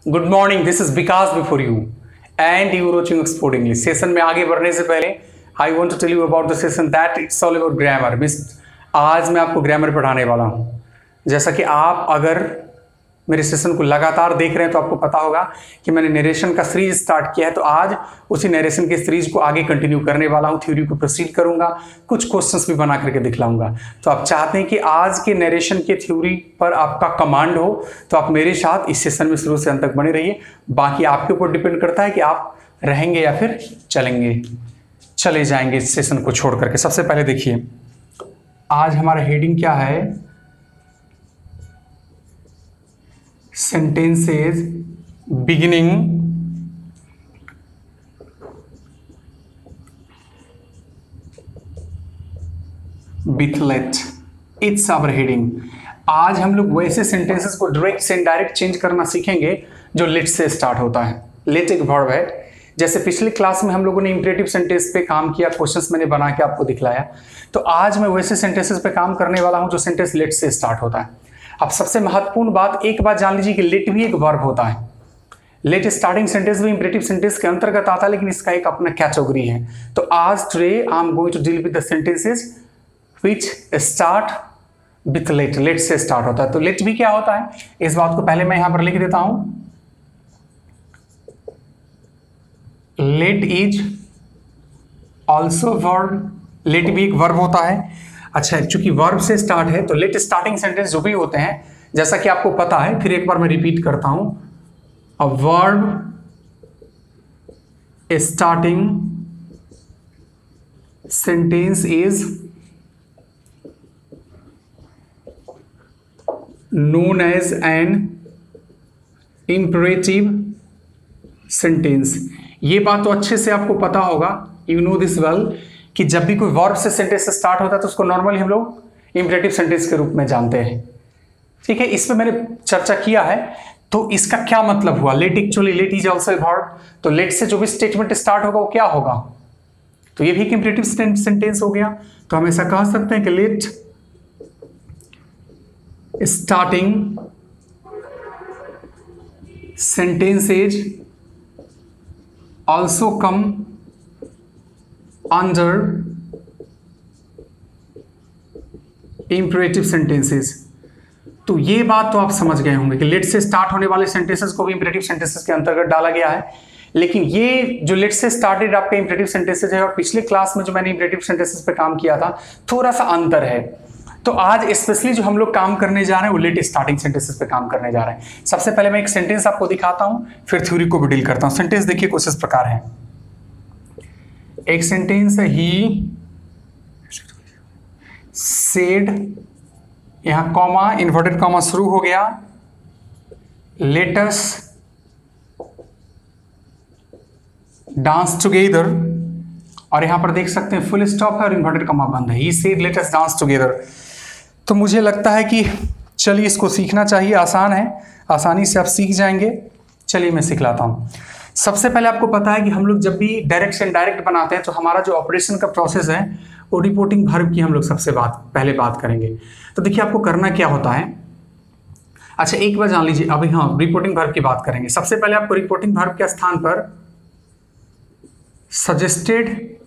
Good morning, this is Vikas before you and you watching export English. Session में आगे बढ़ने से पहले I want to tell you about the session that it's all about grammar. मिस आज मैं आपको ग्रामर पढ़ाने वाला हूँ। जैसा कि आप अगर मेरे सेशन को लगातार देख रहे हैं तो आपको पता होगा कि मैंने नरेशन का सीरीज स्टार्ट किया है, तो आज उसी नरेशन के सीरीज को आगे कंटिन्यू करने वाला हूं। थ्योरी को प्रोसीड करूंगा, कुछ क्वेश्चंस भी बना करके दिखलाऊंगा। तो आप चाहते हैं कि आज के नरेशन के थ्योरी पर आपका कमांड हो, तो आप मेरे साथ इस सेशन में शुरू से अंत तक बने रहिए। बाकी आपके ऊपर डिपेंड करता है कि आप रहेंगे या फिर चले जाएंगे इस सेशन को छोड़ करके। सबसे पहले देखिए, आज हमारा हेडिंग क्या है? Sentences beginning with let। It's our heading। आज हम लोग वैसे सेंटेंसेस को डायरेक्ट से इनडायरेक्ट चेंज करना सीखेंगे जो लेट से स्टार्ट होता है। लेट एक वर्ब है। जैसे पिछले क्लास में हम लोगों ने इंपरेटिव सेंटेंस पे काम किया, क्वेश्चंस मैंने बना के आपको दिखलाया। तो आज मैं वैसे सेंटेंसेस पे काम करने वाला हूं जो सेंटेंस लेट से स्टार्ट होता है। अब सबसे महत्वपूर्ण बात, एक बात जान लीजिए कि लेट भी एक वर्ब होता है। लेट स्टार्टिंग सेंटेंस भी इंपरेटिव सेंटेंस के अंतर्गत आता है, लेकिन इसका एक अपना कैटेगरी है। तो आज today I am going to deal with the sentences which start with let. Let से स्टार्ट होता है। तो लेट भी क्या होता है, इस बात को पहले मैं यहां पर लिख देता हूं। Let is also verb. Let भी एक वर्ब होता है। अच्छा, चूंकि वर्ब से स्टार्ट है तो लेट स्टार्टिंग सेंटेंस जो भी होते हैं, जैसा कि आपको पता है, फिर एक बार मैं रिपीट करता हूं। A verb starting sentence is known as an imperative sentence. ये बात तो अच्छे से आपको पता होगा, यू नो दिस वेल, कि जब भी कोई वर्ब से सेंटेंस स्टार्ट होता है तो उसको नॉर्मली हम लोग इंपरेटिव सेंटेंस के रूप में जानते हैं। ठीक है, इस पे मैंने चर्चा किया है। तो इसका क्या मतलब हुआ? Let actually let is also verb. तो लेट से जो भी स्टेटमेंट स्टार्ट होगा वो क्या होगा? तो ये भी एक इंपरेटिव सेंटेंस हो गया। तो हम ऐसा कह सकते हैं कि let starting sentences also come under imperative sentences. तो ये बात तो आप समझ गए होंगे कि लेट से स्टार्ट होने वाले सेंटेंसेस को भी इंपरेटिव सेंटेंसेस के अंतर्गत डाला गया है। लेकिन ये जो लेट से स्टार्टेड आपका इंपरेटिव सेंटेंसेस है और पिछले क्लास में जो मैंने इंपरेटिव सेंटेंसेस पे काम किया था, थोड़ा सा अंतर है। तो आज स्पेशली जो हम लोग काम करने जा रहे हैं वो लेट स्टार्टिंग सेंटेंसेस पे काम करने जा रहे हैं। सबसे पहले मैं एक सेंटेंस आपको दिखाता हूं, फिर थ्योरी को भी डील करता हूं। सेंटेंस देखिए कुछ इस प्रकार है। एक सेंटेंस है, ही सेड, यहां कॉमा, इन्वर्टेड कॉमा शुरू हो गया, लेट अस डांस टुगेदर, और यहां पर देख सकते हैं फुल स्टॉप है और इन्वर्टेड कॉमा बंद है। He said let us dance together. तो मुझे लगता है कि चलिए इसको सीखना चाहिए, आसान है, आसानी से आप सीख जाएंगे। चलिए मैं सिखलाता हूं। सबसे पहले आपको पता है कि हम लोग जब भी डायरेक्ट से इनडायरेक्ट बनाते हैं तो हमारा जो ऑपरेशन का प्रोसेस है वो रिपोर्टिंग वर्ब की हम लोग सबसे पहले बात करेंगे। तो देखिए आपको करना क्या होता है। अच्छा, एक बार जान लीजिए, अभी हाँ रिपोर्टिंग वर्ब की बात करेंगे। सबसे पहले आपको रिपोर्टिंग वर्ब के स्थान पर सजेस्टेड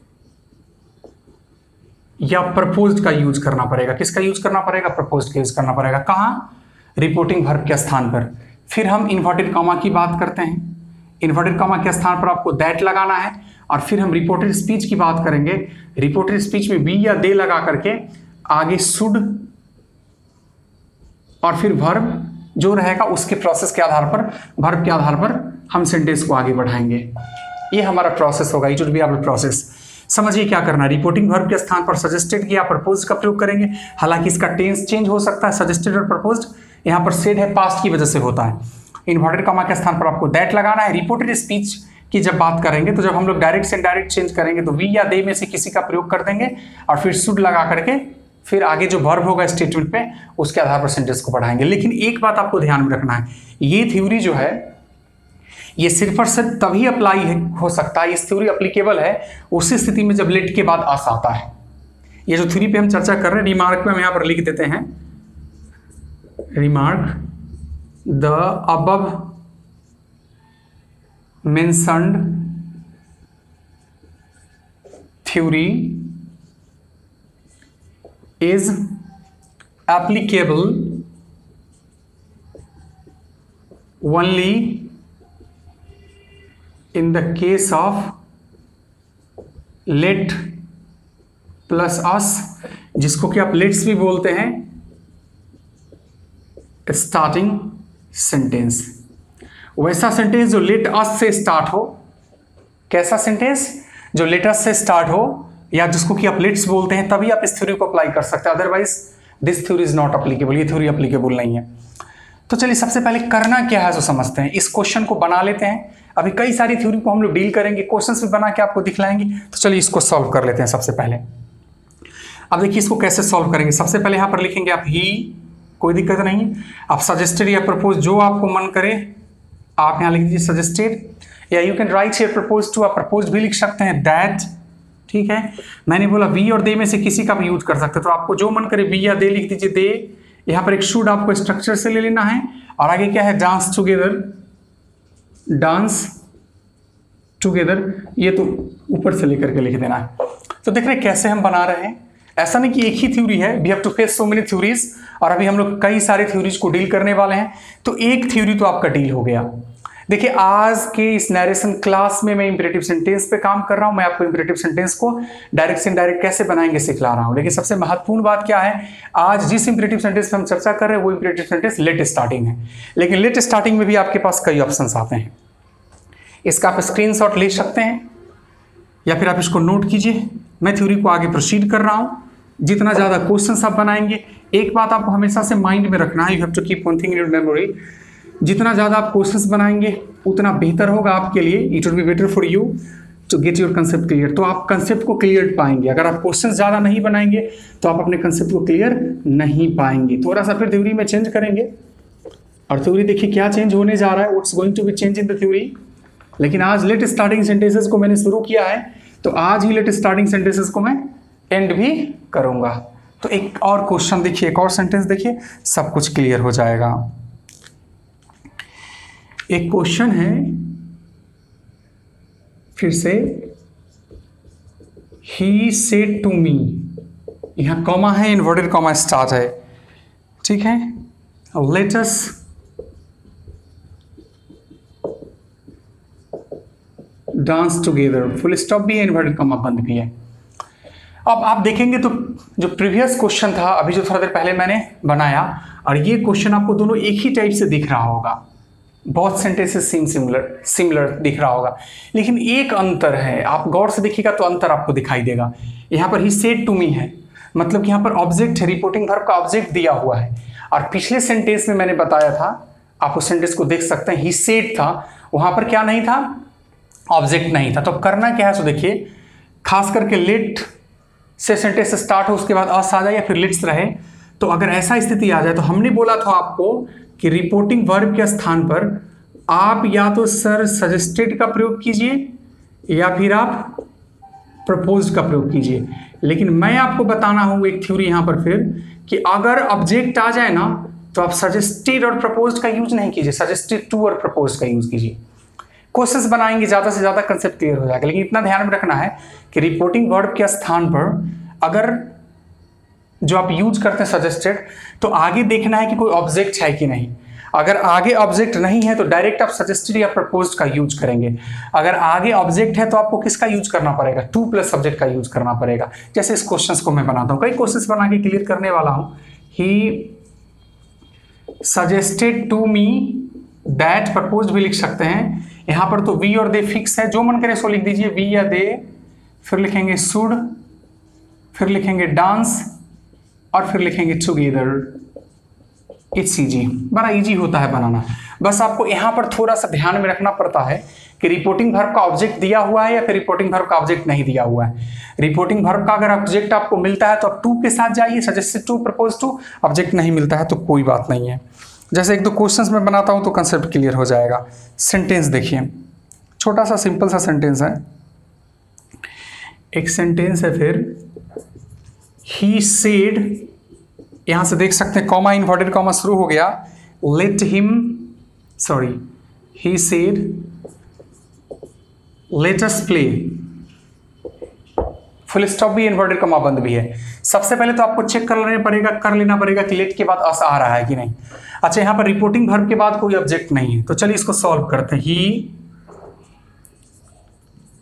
या प्रपोज्ड का यूज करना पड़ेगा। किसका यूज करना पड़ेगा? प्रपोज्ड का यूज करना पड़ेगा। कहां? रिपोर्टिंग वर्ब के स्थान पर। फिर हम इन्वर्टेड कॉमा की बात करते हैं। इन्वर्टेड कॉमा के स्थान पर आपको दैट लगाना है। और फिर हम रिपोर्टेड स्पीच की बात करेंगे। रिपोर्टेड स्पीच में बी या दे लगा करके आगे शुड और फिर वर्ब जो रहेगा उसके प्रोसेस के आधार पर, वर्ब के आधार पर हम सेंटेंस को आगे बढ़ाएंगे। ये हमारा प्रोसेस होगा। It will be our process. समझिए क्या करना है। रिपोर्टिंग वर्ब के स्थान पर सजेस्टेड या प्रपोज्ड का प्रयोग करेंगे। हालांकि इसका टेंस चेंज हो सकता है, सजेस्टेड और प्रपोज्ड। यहां पर सेड है, पास्ट की वजह से होता है। इन्वर्टेड कॉमा के स्थान पर आपको दैट लगाना है। रिपोर्टेड स्पीच की जब बात करेंगे तो जब हम लोग डायरेक्ट से इनडायरेक्ट चेंज करेंगे तो वी या दे में से किसी का प्रयोग कर देंगे और फिर शुड लगा करके फिर आगे जो वर्ब होगा स्टेटमेंट पे उसके आधार पर सेंटेंस को बढ़ाएंगे। लेकिन एक बात आपको ध्यान में रखना है, ये थ्योरी जो है ये सिर्फ और सिर्फ तभी अप्लाई हो सकता है, इस थ्योरी अप्लीकेबल है उसी स्थिति में जब लेट के बाद आस आता है। ये जो थ्योरी पे हम चर्चा कर रहे हैं, रिमार्क में हम यहां पर लिख देते हैं, remark the above mentioned theory is applicable only in the case of let plus us, जिसको कि आप लेट्स भी बोलते हैं, स्टार्टिंग सेंटेंस। वैसा सेंटेंस जो लेट अस से स्टार्ट हो। कैसा सेंटेंस? जो लेट अस से स्टार्ट हो या जिसको कि आप लेट्स बोलते हैं, तभी आप इस थ्योरी को अप्लाई कर सकते हैं, otherwise this theory is not applicable, ये थ्योरी अप्लीकेबल नहीं है। तो चलिए सबसे पहले करना क्या है जो समझते हैं। इस क्वेश्चन को बना लेते हैं। अभी कई सारी थ्योरी को हम लोग डील करेंगे, क्वेश्चंस भी बना के आपको दिखलाएंगे। तो चलिए इसको सॉल्व कर लेते हैं सबसे पहले। अब देखिए इसको कैसे सॉल्व करेंगे। सबसे पहले यहां पर लिखेंगे आप ही, कोई दिक्कत नहीं। आप सजेस्टेड या प्रपोज, जो आपको मन करे आप यहां लिख दीजिए सजेस्टेड, या you can write here propose to, आप प्रपोज भी लिख सकते हैं, दैट, ठीक है। मैंने बोला वी और दे में से किसी का भी यूज कर सकते हैं, तो आपको जो मन करे वी या दे लिख दीजिए। दे यहां पर एक शुड आपको स्ट्रक्चर से ले लेना है, और आगे क्या है, डांस टुगेदर, डांस टुगेदर, ये तो ऊपर से लेकर के लिख देना है। तो देख रहे कैसे हम बना रहे हैं। ऐसा नहीं कि एक ही थ्योरी है, we have to face so many theories, और अभी हम लोग कई सारे थ्योरीज को डील करने वाले हैं। तो एक थ्योरी तो आपका डील हो गया। देखिए आज के इस नरेशन क्लास में मैं इंपरेटिव सेंटेंस पे काम कर रहा हूं। मैं आपको इंपरेटिव सेंटेंस को डायरेक्ट से इनडायरेक्ट कैसे बनाएंगे सिखला रहा हूं। लेकिन सबसे महत्वपूर्ण बात क्या है, आज जिस इंपरेटिव सेंटेंस पे हम चर्चा कर रहे हैं वो इंपरेटिव सेंटेंस लेट स्टार्टिंग है। लेकिन लेट स्टार्टिंग में भी आपके पास कई ऑप्शन आते हैं। इसका आप स्क्रीनशॉट ले सकते हैं या फिर आप इसको नोट कीजिए। मैं थ्योरी को आगे प्रोसीड कर रहा हूं। जितना ज़्यादा क्वेश्चंस आप बनाएंगे, एक बात आपको हमेशा से माइंड में रखना है, you have to keep one thing in your memory, जितना ज़्यादा आप क्वेश्चंस बनाएंगे उतना बेहतर होगा आपके लिए। It will be better for you to get your concept clear. तो आप कंसेप्ट को क्लियर पाएंगे। अगर आप क्वेश्चंस ज़्यादा नहीं बनाएंगे तो आप अपने कंसेप्ट को क्लियर नहीं पाएंगे। थोड़ा सा फिर थ्योरी में चेंज करेंगे, और थ्योरी देखिए क्या चेंज होने जा रहा है, what's going to be change in the theory. लेकिन आज लेट स्टार्टिंग सेंटेंसेस को मैंने शुरू किया है, तो आज ही लेट स्टार्टिंग सेंटेंसेस को मैं एंड भी करूंगा। तो एक और क्वेश्चन देखिए, एक और सेंटेंस देखिए, सब कुछ क्लियर हो जाएगा। एक क्वेश्चन है, फिर से, ही सेड टू मी, यहां कॉमा है, इन्वर्टेड कॉमा स्टार्ट है, ठीक है। Let us dance together, full stop भी है, इन्वर्टेड कॉमा बंद भी है। अब आप देखेंगे तो जो प्रीवियस क्वेश्चन था, अभी जो थोड़ा देर पहले मैंने बनाया, और ये क्वेश्चन आपको दोनों एक ही टाइप से दिख रहा होगा। बहुत सेंटेंसेस सेम सिमिलर दिख रहा होगा, लेकिन एक अंतर है। आप गौर से देखिएगा तो अंतर आपको दिखाई देगा। यहाँ पर ही सेड टू मी है, मतलब कि यहाँ पर ऑब्जेक्ट है, रिपोर्टिंग वर्ब का ऑब्जेक्ट दिया हुआ है। और पिछले सेंटेंस में मैंने बताया था, आप उस सेंटेंस को देख सकते हैं, ही सेड था, वहाँ पर क्या नहीं था, ऑब्जेक्ट नहीं था। तो करना क्या है, तो देखिए खास करके लेट से सेंटेंस स्टार्ट हो, उसके बाद अस आ जाए या फिर लेट्स रहे। तो अगर ऐसा स्थिति आ जाए, तो हमने बोला था आपको कि रिपोर्टिंग वर्ब के स्थान पर आप या तो सर सजेस्टेड का प्रयोग कीजिए या फिर आप प्रपोज्ड का प्रयोग कीजिए। लेकिन मैं आपको बताना हूं एक थ्योरी यहां पर फिर, कि अगर ऑब्जेक्ट आ जाए ना, तो आप सजेस्टेड और प्रपोज्ड का यूज नहीं कीजिए, सजेस्टेड टू और प्रपोज्ड का यूज कीजिए। क्वेश्चंस बनाएंगे, ज़्यादा से ज़्यादा कंसेप्ट क्लियर हो जाएगा। लेकिन इतना ध्यान में रखना है कि रिपोर्टिंग वर्ब के स्थान पर अगर जो आप यूज करते हैं सजेस्टेड, तो आगे देखना है कि कोई ऑब्जेक्ट है कि नहीं। अगर आगे ऑब्जेक्ट नहीं है तो डायरेक्ट आप सजेस्टेड या प्रपोज्ड का यूज करेंगे। अगर आगे ऑब्जेक्ट है तो आपको किसका यूज करना पड़ेगा, टू प्लस सब्जेक्ट का यूज करना पड़ेगा। जैसे इस क्वेश्चंस को मैं बनाता हूँ, कई क्वेश्चंस बना के क्लियर करने वाला हूँ। He suggested to me that, proposed भी लिख सकते हैं। यहाँ पर तो वी और दे फिक्स है, जो मन करे सो लिख दीजिए, वी या दे, फिर लिखेंगे शुड, फिर लिखेंगे डांस, और फिर लिखेंगे टुगेदर। इट्स इजी, बड़ा इजी होता है बनाना। बस आपको यहाँ पर थोड़ा सा ध्यान में रखना पड़ता है कि रिपोर्टिंग वर्ब का ऑब्जेक्ट दिया हुआ है या फिर रिपोर्टिंग वर्ब का ऑब्जेक्ट नहीं दिया हुआ है। रिपोर्टिंग वर्ब का अगर ऑब्जेक्ट आपको मिलता है तो आप टू के साथ जाइए, suggested to, proposed to. Object नहीं मिलता है तो कोई बात नहीं है। जैसे एक दो क्वेश्चंस में बनाता हूं तो कंसेप्ट क्लियर हो जाएगा। सेंटेंस देखिए, छोटा सा सिंपल सा सेंटेंस है। एक सेंटेंस है फिर, ही सेड, यहां से देख सकते हैं कॉमा, इन्वर्टेड कॉमा शुरू हो गया। Let him, sorry, he said let us play, full stop भी इन्वर्टेड कॉमा बंद भी है। सबसे पहले तो आपको चेक कर लेना पड़ेगा कि लेट के बाद अस आ रहा है कि नहीं। अच्छा, यहां पर रिपोर्टिंग वर्ब के बाद कोई ऑब्जेक्ट नहीं है, तो चलिए इसको सॉल्व करते हैं। ही,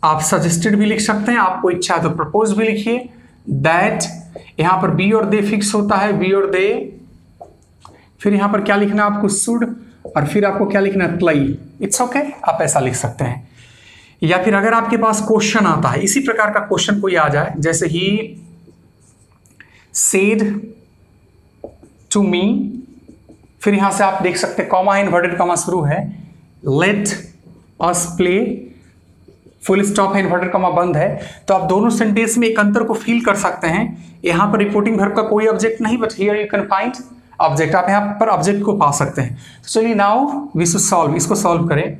आप सजेस्टेड भी लिख सकते हैं, आपको इच्छा है तो प्रपोज भी लिखिए। दैट, यहां पर बी और दे फिक्स होता है, बी और दे। फिर यहां पर क्या लिखना है आपको, शुड, और फिर आपको क्या लिखना है, प्ले। इट्स ओके, आप ऐसा लिख सकते हैं। या फिर अगर आपके पास क्वेश्चन आता है, इसी प्रकार का क्वेश्चन कोई आ जाए, जैसे ही सेड टू मी, फिर यहां से आप देख सकते हैं कॉमा इन्वर्टेड कॉमा शुरू है, let us play, full stop है, इन्वर्टेड कॉमा बंद है। तो आप दोनों सेंटेंस में एक अंतर को फील कर सकते हैं। यहां पर रिपोर्टिंग वर्ब का कोई ऑब्जेक्ट नहीं, but here you can find object, आप यहां पर ऑब्जेक्ट को पा सकते हैं। तो चलिए नाउ वी शुड सॉल्व, इसको सॉल्व करें।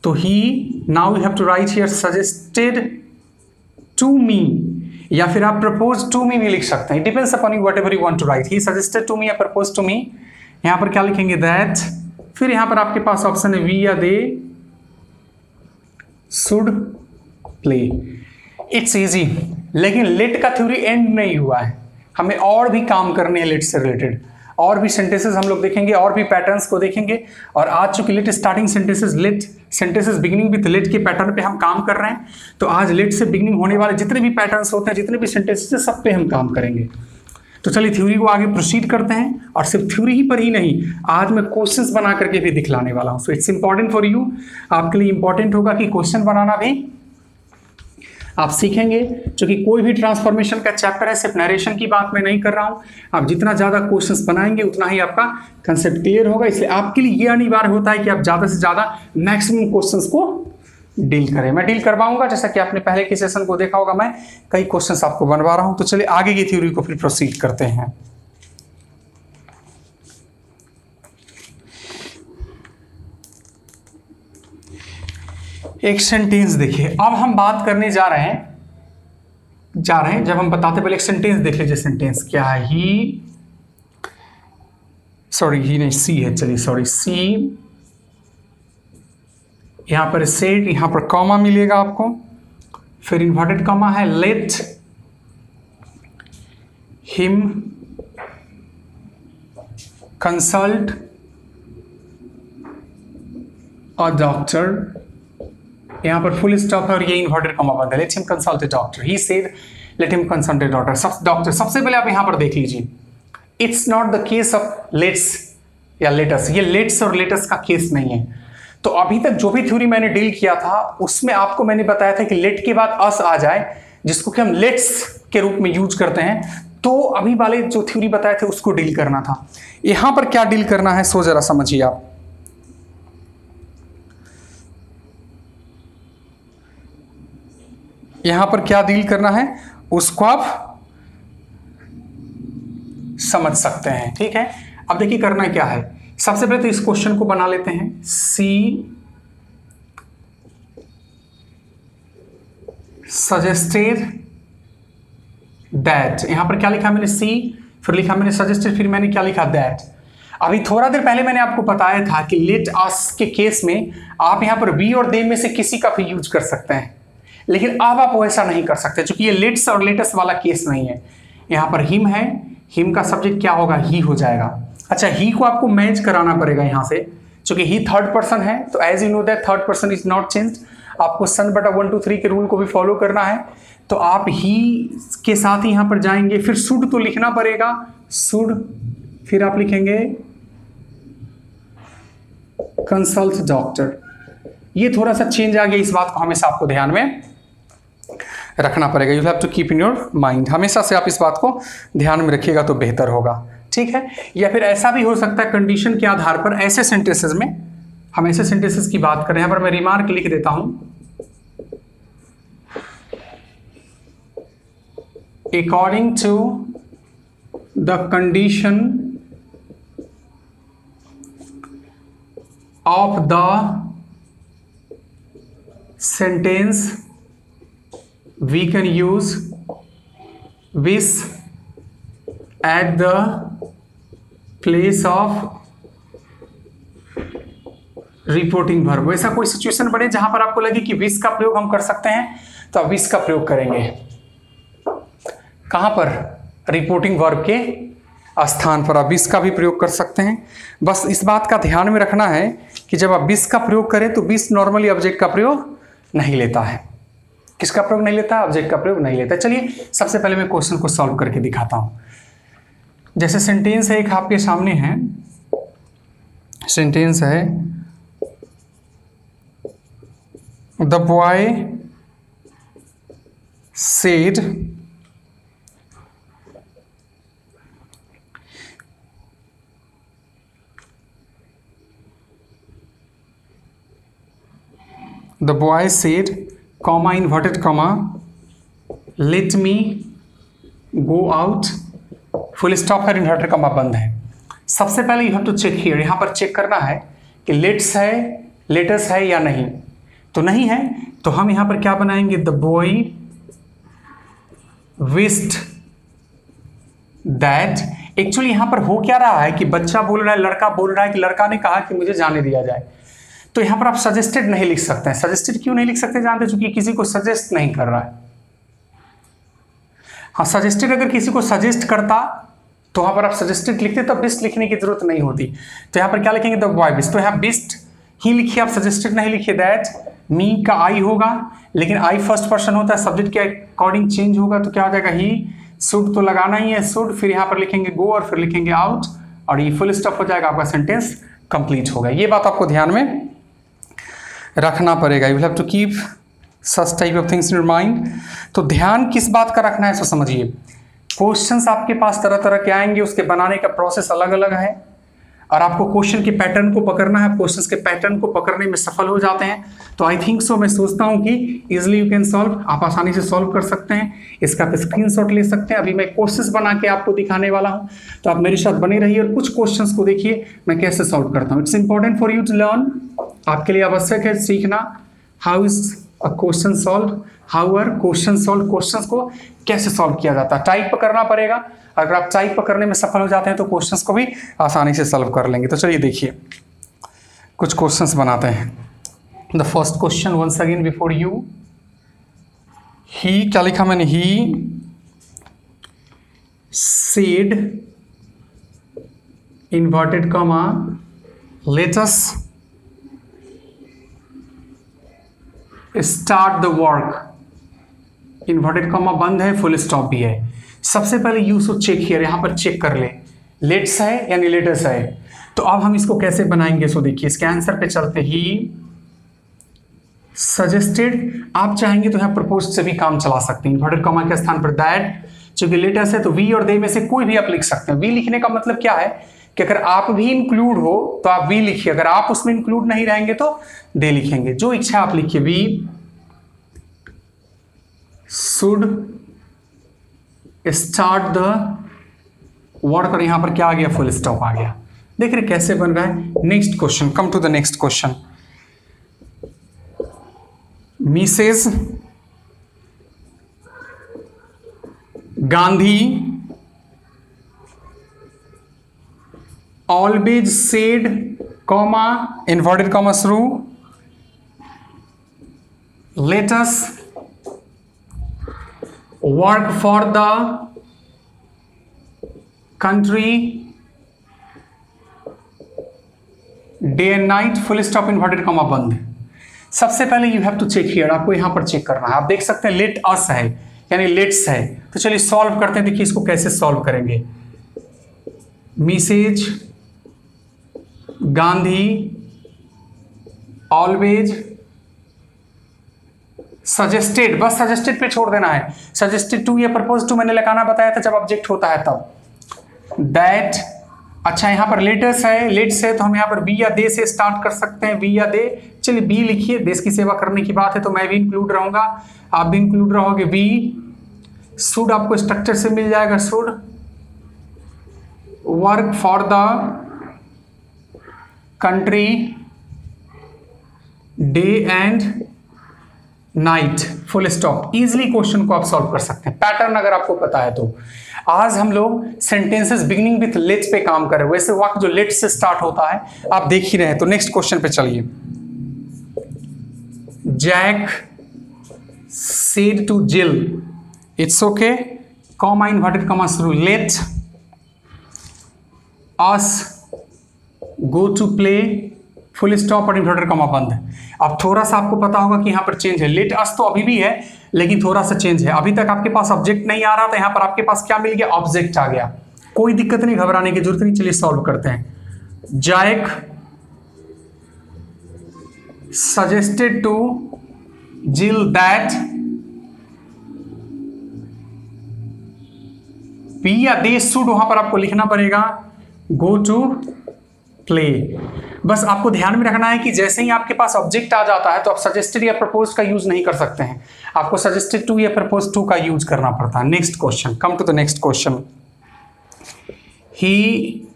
तो he, now you have to write here suggested to me, या फिर आप प्रपोज टू मी भी लिख सकते हैं। Depends upon you whatever you want to write. He suggested to me या प्रपोज टू मी। यहां पर क्या लिखेंगे, दैट। फिर यहां पर आपके पास ऑप्शन है वी या they should play. It's easy. लेकिन लेट का थ्योरी एंड नहीं हुआ है, हमें और भी काम करने हैं लेट से रिलेटेड। और भी सेंटेंसेस हम लोग देखेंगे, और भी पैटर्न्स को देखेंगे। और आज चूंकि let starting sentences, let sentences beginning with let के पैटर्न पे हम काम कर रहे हैं, तो आज लेट से बिगिनिंग होने वाले जितने भी पैटर्न्स होते हैं, जितने भी सेंटेंसेस हैं, सब पे हम काम करेंगे। तो चलिए थ्योरी को आगे प्रोसीड करते हैं। और सिर्फ थ्योरी ही पर ही नहीं, आज मैं क्वेश्चंस बना करके भी दिखलाने वाला हूं। So it's important for you, आपके लिए इंपॉर्टेंट होगा कि क्वेश्चन बनाना भी आप सीखेंगे। क्योंकि कोई भी ट्रांसफॉर्मेशन का चैप्टर है, सिर्फ नरेशन की बात मैं नहीं कर रहा हूं। आप जितना ज्यादा क्वेश्चंस बनाएंगे उतना ही आपका कंसेप्ट क्लियर होगा। इसलिए आपके लिए ये अनिवार्य होता है कि आप ज्यादा से ज्यादा मैक्सिमम क्वेश्चंस को डील करें। मैं डील करवाऊंगा, जैसा कि आपने पहले के सेशन को देखा होगा, मैं कई क्वेश्चंस आपको बनवा रहा हूं। तो चलिए आगे की थ्योरी को फिर प्रोसीड करते हैं। एक सेंटेंस देखिए, अब हम बात करने जा रहे हैं जब हम बताते पहले एक सेंटेंस देख लीजिए। सेंटेंस क्या है, ही नहीं, सी है, चलिए सॉरी, सी, यहां पर सेड, यहां पर कॉमा मिलेगा आपको, फिर इन्वर्टेड कॉमा है, let him consult a doctor, यहां पर फुल स्टॉप है और ये इन्वर्टेड कॉमा बंद है, let him consult a doctor. He said let him consult a doctor. सबसे पहले आप यहां पर देख लीजिए, it's not the case of let's या लेटस, ये लेट्स और लेटस का केस नहीं है। तो अभी तक जो भी थ्योरी मैंने डील किया था उसमें आपको मैंने बताया था कि लेट के बाद अस आ जाए, जिसको कि हम लेट्स के रूप में यूज करते हैं। तो अभी वाले जो थ्योरी बताए थे उसको डील करना था। यहां पर क्या डील करना है, सो जरा समझिए आप। यहां पर क्या डील करना है उसको आप समझ सकते हैं, ठीक है। अब देखिए करना क्या है, सबसे पहले तो इस क्वेश्चन को बना लेते हैं। सी सजेस्टेड दैट, यहां पर क्या लिखा मैंने, सी, फिर लिखा मैंने सजेस्टेड, फिर मैंने क्या लिखा, दैट। अभी थोड़ा देर पहले मैंने आपको बताया था कि लेट अस के केस में आप यहां पर वी और दे में से किसी का भी यूज कर सकते हैं, लेकिन अब आप वैसा नहीं कर सकते क्योंकि ये लेट्स और लेटस वाला केस नहीं है। यहां पर हिम है, हिम का सब्जेक्ट क्या होगा, ही हो जाएगा। अच्छा, ही को आपको मैच कराना पड़ेगा यहां से, क्योंकि ही थर्ड पर्सन है। तो as you know that third person is not changed, आपको सन बटा 1 2 3 के रूल को भी फॉलो करना है। तो आप ही के साथ ही यहां पर जाएंगे, फिर शुड तो लिखना पड़ेगा, शुड, फिर आप लिखेंगे कंसल्ट डॉक्टर। ये थोड़ा सा चेंज आ गया, इस बात को हमेशा आपको ध्यान में रखना पड़ेगा। You have to keep in your mind, हमेशा से आप इस बात को ध्यान में रखिएगा तो बेहतर होगा, ठीक है। या फिर ऐसा भी हो सकता है कंडीशन के आधार पर, ऐसे सेंटेंसेस में, हम ऐसे सेंटेंसेस की बात करें, यहां पर मैं रिमार्क लिख देता हूं, according to the condition of the sentence we can use this at the place of reporting verb. ऐसा कोई सिचुएशन बने जहां पर आपको लगे कि विश का प्रयोग हम कर सकते हैं, तो आप विश का प्रयोग करेंगे। कहां पर? रिपोर्टिंग वर्ब के स्थान पर आप विश का भी प्रयोग कर सकते हैं। बस इस बात का ध्यान में रखना है कि जब आप विश का प्रयोग करें तो विश नॉर्मली ऑब्जेक्ट का प्रयोग नहीं लेता है। किसका प्रयोग नहीं लेता? ऑब्जेक्ट का प्रयोग नहीं लेता। चलिए सबसे पहले मैं क्वेश्चन को सॉल्व करके दिखाता हूं। जैसे सेंटेंस है एक आपके सामने है, सेंटेंस है the boy said the boy said, comma inverted comma, let me go out, full stop है, इन्वर्टेड कॉमा बंद है। सबसे पहले you have to check here, यहां पर चेक करना है कि लेट्स है, लेटस है या नहीं। तो नहीं है तो हम यहां पर क्या बनाएंगे? The boy wished that. Actually यहां पर हो क्या रहा है कि बच्चा बोल रहा है, लड़का बोल रहा है कि लड़का ने कहा कि मुझे जाने दिया जाए। तो यहां पर आप सजेस्टेड नहीं लिख सकते हैं। सजेस्टेड क्यों नहीं लिख सकते जानते? चूंकि किसी को सजेस्ट नहीं कर रहा है। हाँ, सजेस्टेड अगर किसी को सजेस्ट करता तो वहां पर आप सजेस्टेड लिखते, तब बिस्ट लिखने की जरूरत नहीं होती। तो यहां पर क्या लिखेंगे? The boy beast. तो यहां बिस्ट ही लिखिए, आप सजेस्टेड नहीं लिखिए। दैट मी का आई होगा, लेकिन आई फर्स्ट पर्सन होता है, सब्जेक्ट के अकॉर्डिंग चेंज होगा तो क्या हो जाएगा? ही। शुड तो लगाना ही है, शुड, फिर यहां पर लिखेंगे गो और फिर लिखेंगे आउट और ये फुल स्टॉप हो जाएगा, आपका सेंटेंस कंप्लीट होगा। ये बात आपको ध्यान में रखना पड़ेगा। You have to keep such type of things in your mind. तो ध्यान किस बात का रखना है सो समझिए। क्वेश्चंस आपके पास तरह तरह के आएंगे, उसके बनाने का प्रोसेस अलग अलग है और आपको क्वेश्चन के पैटर्न को पकड़ना है। क्वेश्चंस के पैटर्न को पकड़ने में सफल हो जाते हैं तो आई थिंक सो, मैं सोचता हूं कि इजिली यू कैन सॉल्व, आप आसानी से सॉल्व कर सकते हैं। इसका आप स्क्रीनशॉट ले सकते हैं। अभी मैं क्वेश्चंस बना के आपको दिखाने वाला हूं, तो आप मेरे साथ बने रहिए और कुछ क्वेश्चंस को देखिए मैं कैसे सॉल्व करता हूं। It's important for you to learn, आपके लिए आवश्यक है सीखना how is a question solve, how are question solve, questions को कैसे सॉल्व किया जाता है। टाइप करना पड़ेगा, अगर आप टाइप करने में सफल हो जाते हैं तो क्वेश्चंस को भी आसानी से सॉल्व कर लेंगे। तो चलिए देखिए कुछ क्वेश्चंस बनाते हैं। The first question once again before you, he, क्या लिखा मैंने? He said inverted comma let us start the work, inverted comma बंद है, फुल स्टॉप भी है। सबसे पहले यू शुड चेक हियर, यहां पर चेक कर ले, लेट्स है यानी लेटस है। तो अब हम इसको कैसे बनाएंगे सो देखिए, इसके आंसर पे चलते ही सजेस्टेड, आप चाहेंगे तो यहां प्रपोज्ड से भी काम चला सकते हैं। इन्वर्टेड कॉमा के स्थान पर दैट, चूंकि लेटस है तो वी और दे में से कोई भी आप लिख सकते हैं। वी लिखने का मतलब क्या है कि अगर आप भी इंक्लूड हो तो आप वी लिखिए, अगर आप उसमें इंक्लूड नहीं रहेंगे तो दे लिखेंगे, जो इच्छा आप लिखिए। We should start the work और यहां पर क्या आ गया? फुल स्टॉप आ गया। देख रहे कैसे बन रहा है। Next question, come to the next question. Mrs Gandhi always said comma inverted comma शुरू, let us work for the country day and night, full stop inverted comma बंद। सबसे पहले you have to check here, आपको यहां पर check करना है। आप देख सकते हैं लेट अस है यानी लेट्स है। तो चलिए सॉल्व करते हैं, देखिए इसको कैसे सॉल्व करेंगे। मिसेज गांधी ऑलवेज सजेस्टेड, बस सजेस्टेड पे छोड़ देना है। सजेस्टेड टू या प्रपोज टू मैंने लगाना बताया था जब ऑब्जेक्ट होता है तब। दैट, अच्छा यहां पर लेटस है, लेट्स है तो हम यहां पर बी या दे से स्टार्ट कर सकते हैं, बी या दे। चलिए बी लिखिए, देश की सेवा करने की बात है तो मैं भी इंक्लूड रहूंगा, आप भी इंक्लूड रहोगे। बी शुड आपको स्ट्रक्चर से मिल जाएगा, should work for the country day and night, full stop. Easily question को आप सॉल्व कर सकते हैं, पैटर्न अगर आपको पता है तो। आज हम लोग सेंटेंसेस बिगिनिंग विथ लेट पे काम कर रहे हैं, वैसे वाक्य जो लेट से स्टार्ट होता है आप देख ही रहे हैं। तो नेक्स्ट क्वेश्चन पे चलिए। Jack said to Jill, it's okay, comma inverted comma शुरू, let us go to play, full stop और इन्वर्टेड कॉमा बंद। अब थोड़ा सा आपको पता होगा कि यहाँ पर चेंज है, लेट अस तो अभी भी है लेकिन थोड़ा सा चेंज है। अभी तक आपके पास ऑब्जेक्ट नहीं आ रहा था, यहाँ पर आपके पास क्या मिल गया, ऑब्जेक्ट आ गया। कोई दिक्कत नहीं, घबराने की जरूरत नहीं। चलिए सॉल्व करते हैं। जैक सजेस्टेड टू जिल दैट बी या दे शुड, वहां पर आपको लिखना पड़ेगा गो टू प्ले। बस आपको ध्यान में रखना है कि जैसे ही आपके पास ऑब्जेक्ट आ जाता है तो आप सजेस्टेड या प्रपोज का यूज नहीं कर सकते हैं, आपको सजेस्टेड टू या प्रपोज टू का यूज करना पड़ता है। Next question, come to the next question. He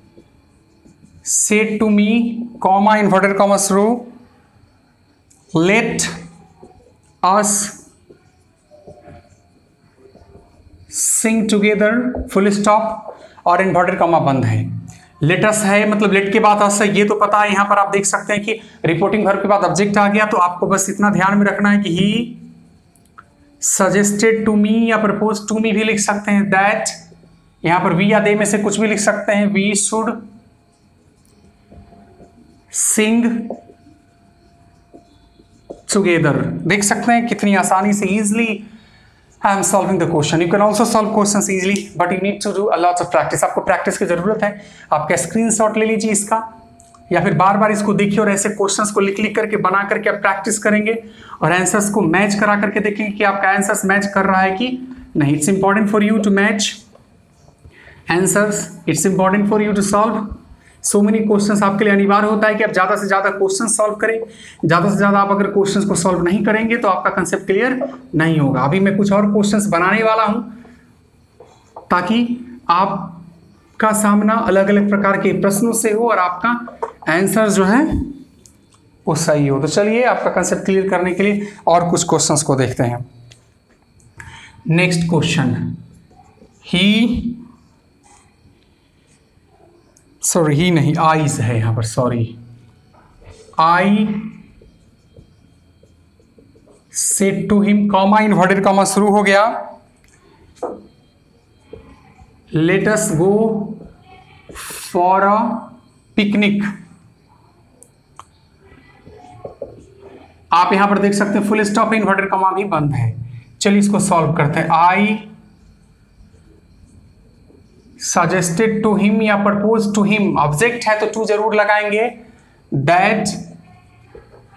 said to me, comma inverted comma शुरू, let us sing together, full stop और इन्वर्टेड कॉमा बंद है। लेटस है मतलब लेट के बाद अस है, ये तो पता है। यहां पर आप देख सकते हैं कि रिपोर्टिंग वर्ब के बाद ऑब्जेक्ट आ गया, तो आपको बस इतना ध्यान में रखना है कि ही सजेस्टेड टू मी या प्रपोज टू मी भी लिख सकते हैं, दैट यहां पर वी या दे में से कुछ भी लिख सकते हैं, वी शुड सिंग टुगेदर। देख सकते हैं कितनी आसानी से, easily I am solving the question. You can also solve questions easily, but you need to do a lot of practice. आपको प्रैक्टिस की जरूरत है। आपका स्क्रीनशॉट ले लीजिए इसका, या फिर बार बार इसको देखिए और ऐसे क्वेश्चंस को लिख लिख करके बना करके आप प्रैक्टिस करेंगे और आंसर्स को मैच करा करके देखेंगे कि आपका आंसर्स मैच कर रहा है कि नहीं। It's important for you to match answers, it's important for you to solve so many questions. आपके लिए अनिवार्य होता है कि आप ज़्यादा से ज़्यादा क्वेश्चन सॉल्व करें। ज़्यादा से ज़्यादा आप अगर क्वेश्चंस को सॉल्व नहीं करेंगे तो आपका कंसेप्ट क्लियर नहीं होगा। अभी मैं कुछ और क्वेश्चंस बनाने वाला हूं ताकि आपका सामना अलग अलग प्रकार के प्रश्नों से हो और आपका आंसर जो है वो सही हो। तो चलिए आपका कंसेप्ट क्लियर करने के लिए और कुछ क्वेश्चंस को देखते हैं। नेक्स्ट क्वेश्चन, ही नहीं, आईज है यहां पर, sorry. I said to him, comma inverted comma शुरू हो गया, let us go for a picnic. आप यहां पर देख सकते हैं फुल स्टॉप, इन्वर्टेड कॉमा भी बंद है। चलिए इसको सॉल्व करते हैं। आई सजेस्टेड टू हिम या प्रपोज टू हिम, ऑब्जेक्ट है तो टू जरूर लगाएंगे, दैट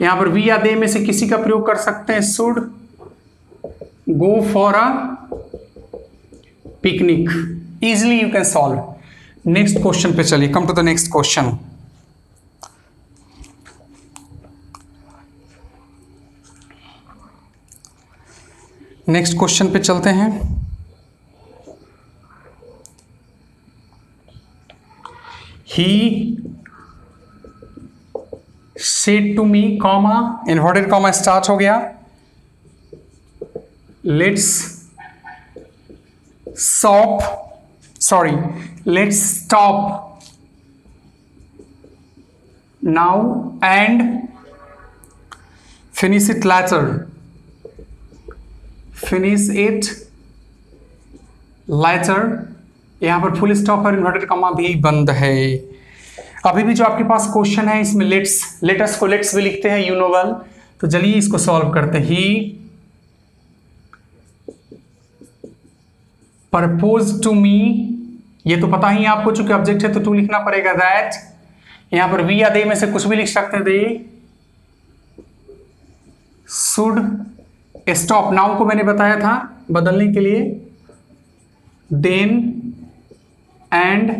यहां पर वी या दे में से किसी का प्रयोग कर सकते हैं, should go for a picnic. Easily you can solve. Next question पे चलिए, come to the next question. Next question पे चलते हैं। He said to me, comma inverted comma start हो गया, let's stop now and finish it later. यहां पर full stop और इन्वर्टेड कॉमा भी बंद है। अभी भी जो आपके पास क्वेश्चन है इसमें लेटस को लेट्स भी लिखते हैं, यू नो वेल। तो चलिए इसको सॉल्व करते हैं। ही प्रपोज टू मी, ये तो पता ही है आपको, चूंकि ऑब्जेक्ट है तो टू लिखना पड़ेगा, दैट यहां पर वी या दे में से कुछ भी लिख सकते हैं, दे शुड स्टॉप, नाउ को मैंने बताया था बदलने के लिए, then and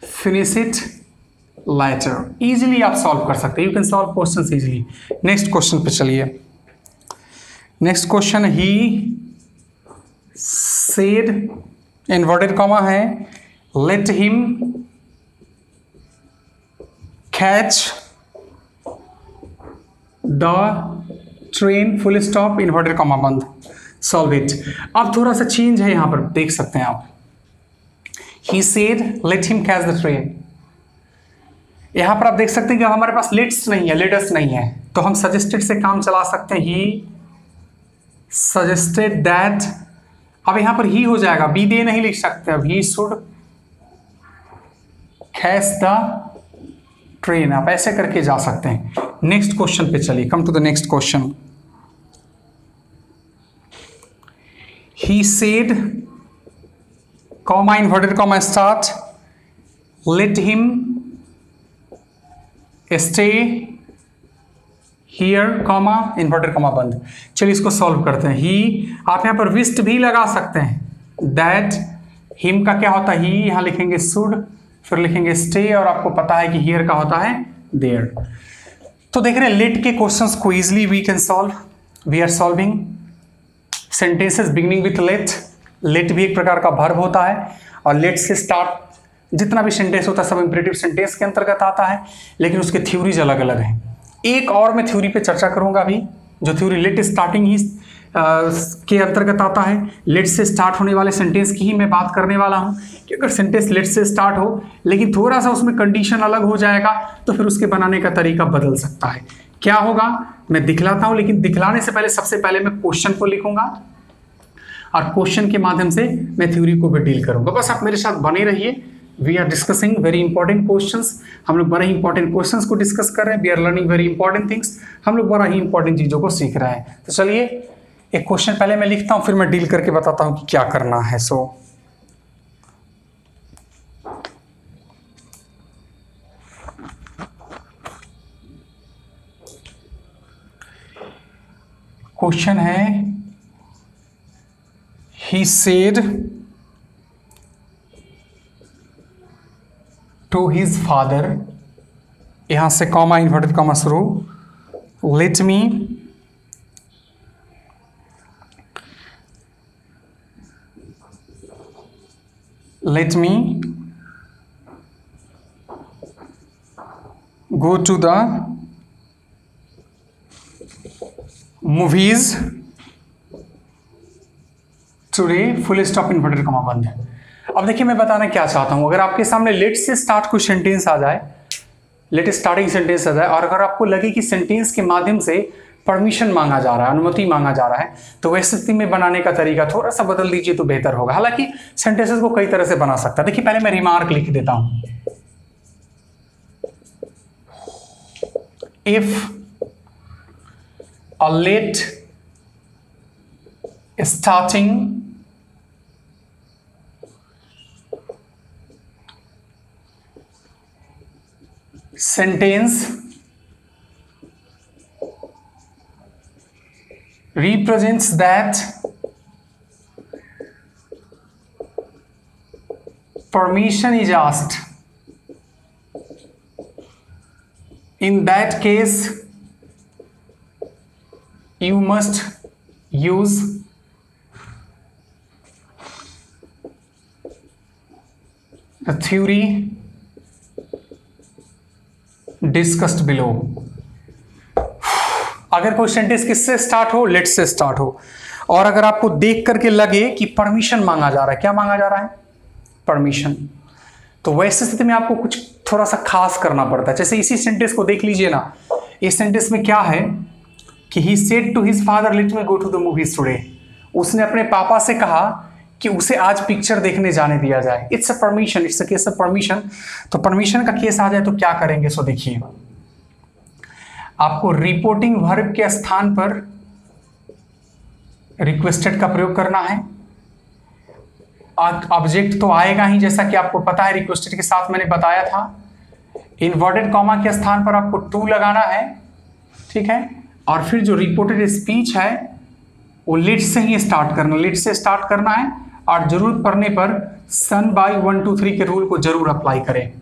finish it later. Easily आप सॉल्व कर सकते हैं, you can solve question easily. Next question पे चलिए। Next question, he said inverted comma है, let him catch the train full stop inverted comma बंद, सॉल्व इट। अब थोड़ा सा चेंज है यहां पर, देख सकते हैं आप। He said let him catch the train. यहां पर आप देख सकते हैं कि हमारे पास लेट्स नहीं है, लेटस नहीं है, तो हम सजेस्टेड से काम चला सकते हैं। ही सजेस्टेड दैट, अब यहां पर ही हो जाएगा, बी दे नहीं लिख सकते, अब he should catch the train, आप ऐसे करके जा सकते हैं। नेक्स्ट क्वेश्चन पे चलिए, come to the next question. He said comma inverted comma start let him stay here comma inverted comma बंद। चलिए इसको सॉल्व करते हैं। ही, आप यहां पर विस्ट भी लगा सकते हैं। दैट, हिम का क्या होता है, ही, यहां लिखेंगे शुड, फिर लिखेंगे स्टे, और आपको पता है कि हियर का होता है देयर। तो देख रहे हैं लेट के क्वेश्चंस को easily we can solve. We are solving sentences beginning with let. Let भी एक प्रकार का वर्ब होता है, और लेट से स्टार्ट जितना भी सेंटेंस होता है सब इंपरेटिव सेंटेंस के अंतर्गत आता है, लेकिन उसके थ्योरीज अलग अलग हैं। एक और मैं थ्योरी पे चर्चा करूंगा अभी, जो थ्योरी लेट स्टार्टिंग ही के अंतर्गत आता है। लेट से स्टार्ट होने वाले सेंटेंस की ही मैं बात करने वाला हूं कि अगर सेंटेंस लेट से स्टार्ट हो लेकिन थोड़ा सा उसमें कंडीशन अलग हो जाएगा तो फिर उसके बनाने का तरीका बदल सकता है। क्या होगा मैं दिखलाता हूं, लेकिन दिखलाने से पहले सबसे पहले मैं क्वेश्चन को लिखूंगा और क्वेश्चन के माध्यम से मैं थ्योरी को भी डील करूंगा। बस आप मेरे साथ बने रहिए। We are discussing very important questions. हम लोग बड़े ही इंपॉर्टेंट क्वेश्चंस को डिस्कस कर रहे हैं। We are learning very important things. हम लोग बड़ा ही इंपॉर्टेंट चीज़ों को सीख रहे हैं। तो चलिए एक क्वेश्चन पहले मैं लिखता हूं, फिर मैं डील करके बताता हूं कि क्या करना है। क्वेश्चन है he said to his father, यहां से कॉमा इन्वर्टेड कॉमा शुरू, let me go to the movies today full stop inverted comma बंद। अब देखिए मैं बताना क्या चाहता हूं, अगर आपके सामने लेट से स्टार्ट कोई सेंटेंस आ जाए, लेट स्टार्टिंग सेंटेंस आ जाए, और अगर आपको लगे कि सेंटेंस के माध्यम से परमिशन मांगा जा रहा है, अनुमति मांगा जा रहा है, तो वैसे स्थिति में बनाने का तरीका थोड़ा सा बदल दीजिए तो बेहतर होगा। हालांकि सेंटेंसेस को कई तरह से बना सकता है। देखिए पहले मैं रिमार्क लिख देता हूं। If a let starting sentence represents that permission is asked. In that case, you must use the theory discussed below. अगर कोई सेंटेंस किससे स्टार्ट हो, लेट से स्टार्ट हो, और अगर आपको देख करके लगे कि परमिशन मांगा जा रहा है, क्या मांगा जा रहा है, परमिशन, तो वैसे स्थिति में आपको कुछ थोड़ा सा खास करना पड़ता है। जैसे इसी सेंटेंस को देख लीजिए ना, इस सेंटेंस में क्या है कि he said to his father let me go to the movies today. उसने अपने पापा से कहा कि उसे आज पिक्चर देखने जाने दिया जाए। It's a permission, it's a case of permission. तो परमिशन का केस आ जाए तो क्या करेंगे, सो देखिए आपको रिपोर्टिंग वर्ब के स्थान पर रिक्वेस्टेड का प्रयोग करना है। ऑब्जेक्ट तो आएगा ही, जैसा कि आपको पता है रिक्वेस्टेड के साथ मैंने बताया था। इन्वर्टेड कॉमा के स्थान पर आपको टू लगाना है, ठीक है, और फिर जो रिपोर्टेड स्पीच है वो लेट से ही स्टार्ट करना, लेट से स्टार्ट करना है, और जरूरत पड़ने पर सन बाय 1 2 3 के रूल को जरूर अप्लाई करें।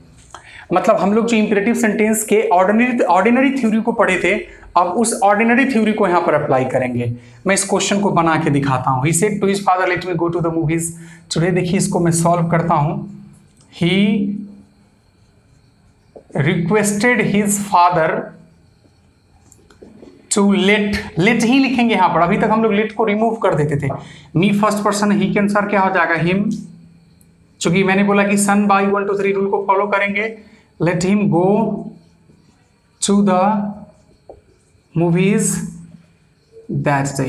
मतलब हम लोग जो इंपरेटिव सेंटेंस के ऑर्डिनरी थ्योरी को पढ़े थे, अब उस ऑर्डिनरी थ्योरी को यहां पर अप्लाई करेंगे। मैं इस क्वेश्चन को बना के दिखाता हूं। He said to his father let me go to the movies today. देखिए इसको मैं सॉल्व करता हूं। He requested his father to let ही लिखेंगे यहाँ पर। अभी तक हम लोग लेट को रिमूव कर देते थे। मी फर्स्ट पर्सन, ही के अनुसार क्या हो जाएगा हिम, चूंकि मैंने बोला कि सन बाई 1 2 3 रूल को फॉलो करेंगे। Let him go to the movies that day.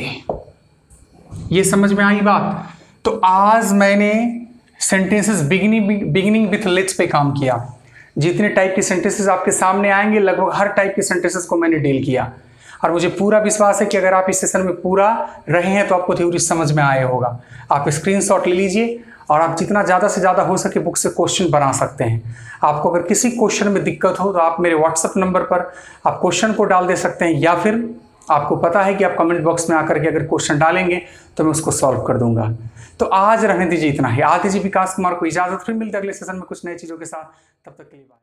ये समझ में आई बात। तो आज मैंने सेंटेंसेस बिगिनिंग विथ लेट्स पे काम किया। जितने टाइप के सेंटेंसेस आपके सामने आएंगे लगभग हर टाइप के सेंटेंसेस को मैंने डील किया, और मुझे पूरा विश्वास है कि अगर आप इस सेशन में पूरा रहे हैं तो आपको थ्योरी समझ में आया होगा। आप स्क्रीनशॉट ले लीजिए और आप जितना ज़्यादा से ज़्यादा हो सके बुक से क्वेश्चन बना सकते हैं। आपको अगर किसी क्वेश्चन में दिक्कत हो तो आप मेरे व्हाट्सएप नंबर पर आप क्वेश्चन को डाल दे सकते हैं, या फिर आपको पता है कि आप कमेंट बॉक्स में आकर के अगर क्वेश्चन डालेंगे तो मैं उसको सॉल्व कर दूंगा। तो आज रहने दीजिए इतना ही। आज दीजिए विकास कुमार को इजाज़त, फिर मिलते अगले सेशन में कुछ नई चीज़ों के साथ। तब तक के लिए बाय।